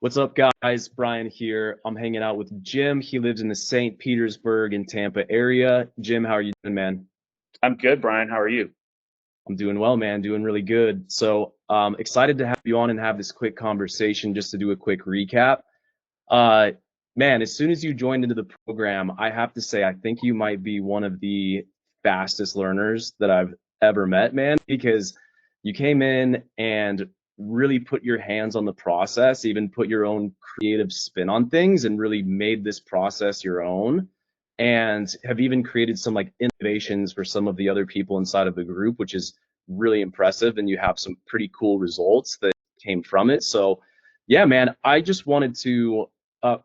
What's up, guys? Brian here. I'm hanging out with Jim. He lives in the St. Petersburg and Tampa area. Jim, how are you doing, man? I'm good, Brian. How are you? I'm doing well, man. Doing really good. So, excited to have you on and have this quick conversation just to do a quick recap. Uh, Man, as soon as you joined into the program, I have to say, I think you might be one of the fastest learners that I've ever met, man, because you came in and really put your hands on the process, even put your own creative spin on things and really made this process your own and have even created some like innovations for some of the other people inside of the group, which is really impressive. And you have some pretty cool results that came from it. So, yeah, man, I just wanted to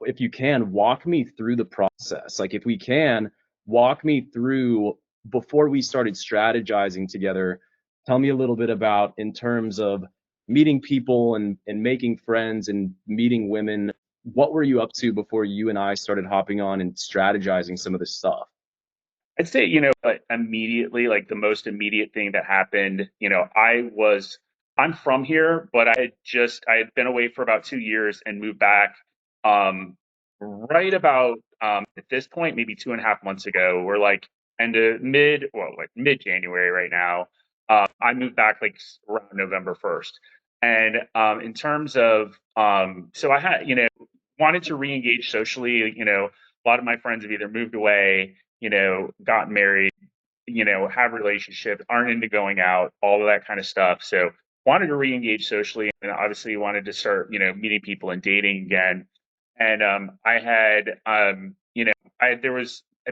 if you can, walk me through the process. Like, if we can, walk me through before we started strategizing together. Tell me a little bit about in terms of meeting people and making friends and meeting women. What were you up to before you and I started hopping on and strategizing some of this stuff? I'd say, immediately, like the most immediate thing that happened, I'm from here, but I had been away for about 2 years and moved back, right about, at this point, maybe 2.5 months ago. We're like like mid January right now. I moved back like around November 1st. And, in terms of, so I had, wanted to re-engage socially. A lot of my friends have either moved away, gotten married, have relationships, aren't into going out, all of that kind of stuff. So wanted to re-engage socially, and obviously wanted to start, meeting people and dating again. And I had, I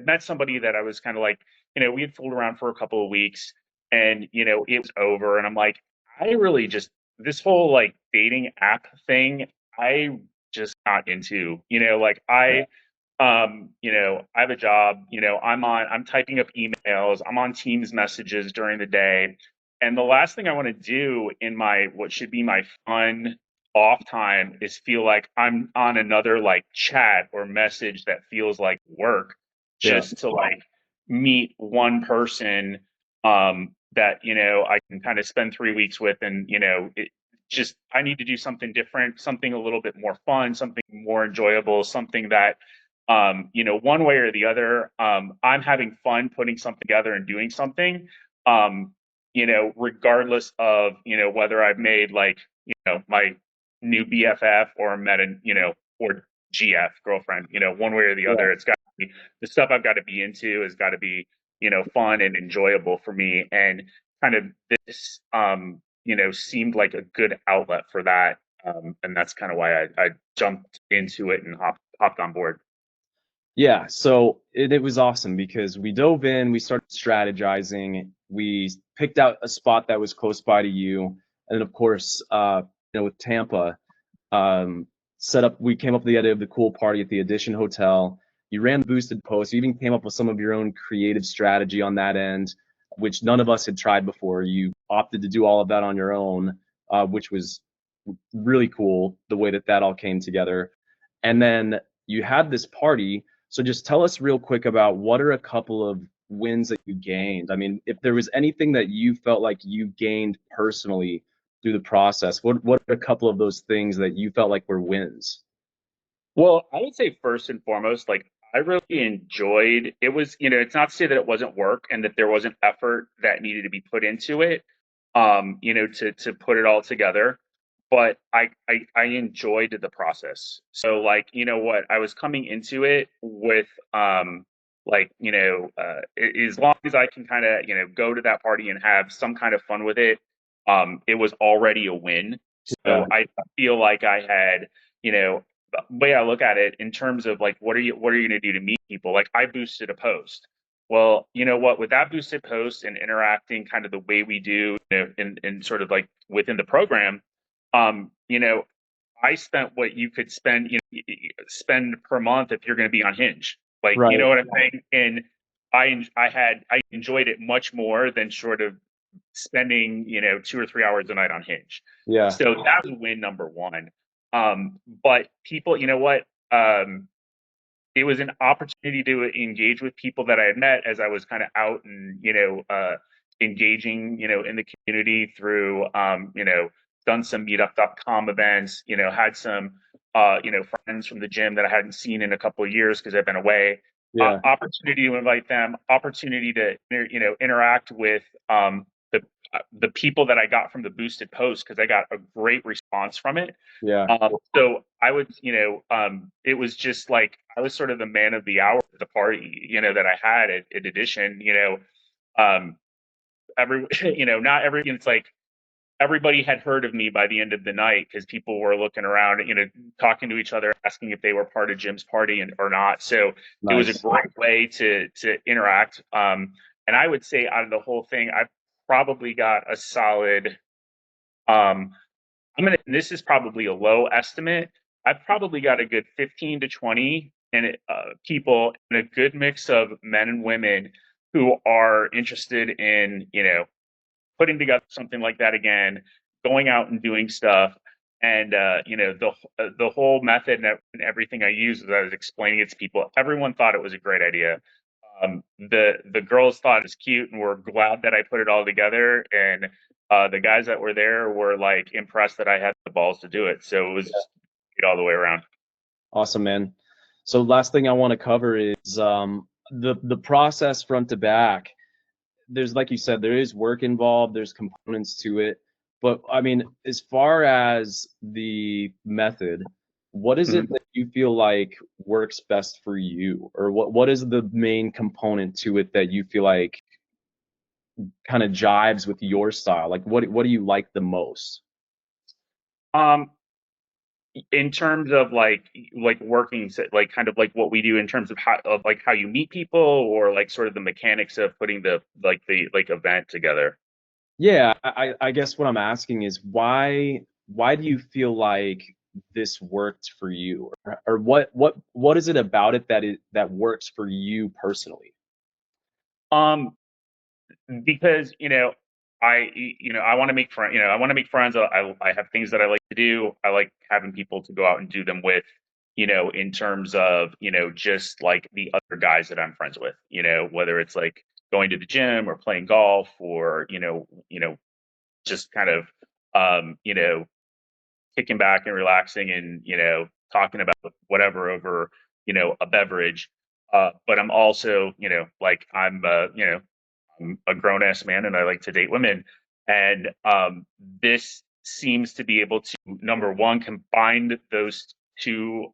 met somebody that I was kind of like, we had fooled around for a couple of weeks, and it was over, and I'm like, I really just this whole like dating app thing, I just not into, like I have a job, I'm typing up emails, I'm on Teams messages during the day. And the last thing I want to do in my what should be my fun off time is feel like I'm on another like chat or message that feels like work Yeah. just to like meet one person that I can kind of spend 3 weeks with, and just I need to do something different, something a little bit more fun, something more enjoyable, something that one way or the other, I'm having fun putting something together and doing something, regardless of, whether I've made like, my new BFF or met a, or GF girlfriend, one way or the Yeah. other, it's got to be the stuff I've got to be into has got to be, fun and enjoyable for me. And kind of this, seemed like a good outlet for that. And that's kind of why I jumped into it and hopped on board. Yeah, so it was awesome because we dove in, we started strategizing, we picked out a spot that was close by to you, and then of course, with Tampa, um, set up. We came up with the idea of the cool party at the Edition Hotel. You ran the boosted post. You even came up with some of your own creative strategy on that end, which none of us had tried before. You opted to do all of that on your own, which was really cool the way that that all came together. And then you had this party. So just tell us real quick about what are a couple of wins that you gained. I mean, if there was anything that you felt like you gained personally through the process, what are a couple of those things that you felt like were wins? Well, I would say first and foremost, like I really enjoyed it was, it's not to say that it wasn't work and that there wasn't effort that needed to be put into it, to put it all together. But I enjoyed the process. So like, what, I was coming into it with like, as long as I can kind of, go to that party and have some kind of fun with it, it was already a win. Yeah, So I feel like I had, you know, the way I look at it in terms of like what are you going to do to meet people? Like I boosted a post. Well, you know what? With that boosted post and interacting kind of the way we do, in sort of like within the program, um, you know, I spent what you could spend, spend per month if you're going to be on Hinge. Like, you right. know what I'm saying? And I enjoyed it much more than sort of spending, 2 or 3 hours a night on Hinge. Yeah, So that was win number one. But people, you know what? It was an opportunity to engage with people that I had met as I was kind of out and, engaging, in the community through, done some meetup.com events, had some friends from the gym that I hadn't seen in a couple of years because I've been away. Yeah. Opportunity to invite them, opportunity to interact with the people that I got from the boosted post because I got a great response from it. Yeah. So I would, it was just like I was sort of the man of the hour at the party, that I had at Edition. Um, every, not every. It's like everybody had heard of me by the end of the night because people were looking around, talking to each other, asking if they were part of Jim's party or not. So it was a Nice. great way to interact. And I would say out of the whole thing, I probably got a solid. This is probably a low estimate. I've probably got a good 15 to 20 people and a good mix of men and women who are interested in, putting together something like that again, going out and doing stuff. And the whole method and everything I used as I was explaining it to people, everyone thought it was a great idea. The girls thought it was cute and were glad that I put it all together. And the guys that were there were like impressed that I had the balls to do it. So it was just all the way around. Awesome, man. So last thing I want to cover is the process front to back. There's, like you said, there is work involved, there's components to it. But I mean, as far as the method, what is it Mhm. that you feel like works best for you? Or what is the main component to it that you feel like kind of jives with your style? Like what do you like the most? Um, in terms of like working like kind of like what we do in terms of how you meet people or like sort of the mechanics of putting the event together. Yeah, I guess what I'm asking is why do you feel like this worked for you? Or what is it about it that works for you personally? Um, because I want to make friends. I want to make friends. I have things that I like to do. I like having people to go out and do them with. In terms of just like the other guys that I'm friends with. Whether it's like going to the gym or playing golf or just kind of kicking back and relaxing and talking about whatever over a beverage. But I'm also like I'm a grown ass man and I like to date women. And this seems to be able to, number one, combine those two,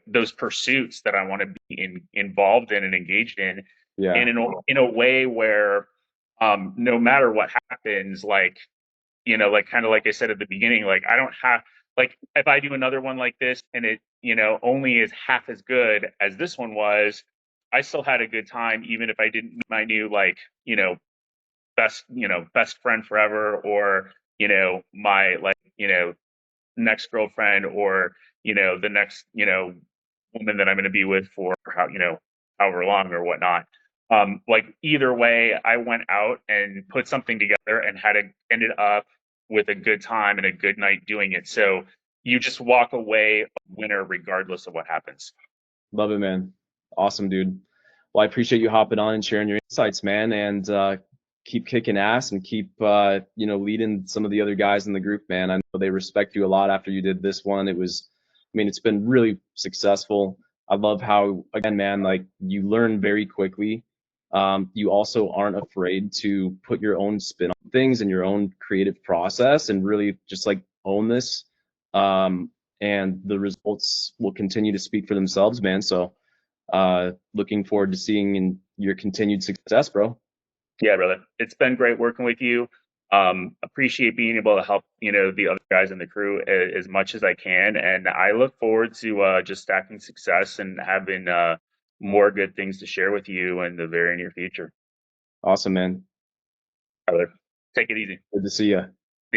those pursuits that I want to be involved in and engaged in, Yeah. and in a way where no matter what happens, like, like kind of like I said at the beginning, like I don't have, like, if I do another one like this and it, only is half as good as this one was, I still had a good time, even if I didn't meet my new, like, best friend forever, or, my, like, next girlfriend, or, the next, woman that I'm going to be with for however long or whatnot. Like either way, I went out and put something together and ended up with a good time and a good night doing it. So you just walk away a winner regardless of what happens. Love it, man. Awesome, dude. Well, I appreciate you hopping on and sharing your insights, man, and keep kicking ass and keep leading some of the other guys in the group, man. I know they respect you a lot after you did this one. I mean, it's been really successful. I love how, again, man, like you learn very quickly. You also aren't afraid to put your own spin on things and your own creative process and really just like own this. Um, and the results will continue to speak for themselves, man. So looking forward to seeing in your continued success, bro. Yeah, brother. It's been great working with you. Appreciate being able to help, the other guys in the crew as much as I can. And I look forward to just stacking success and having more good things to share with you in the very near future. Awesome, man. Brother, take it easy. Good to see you.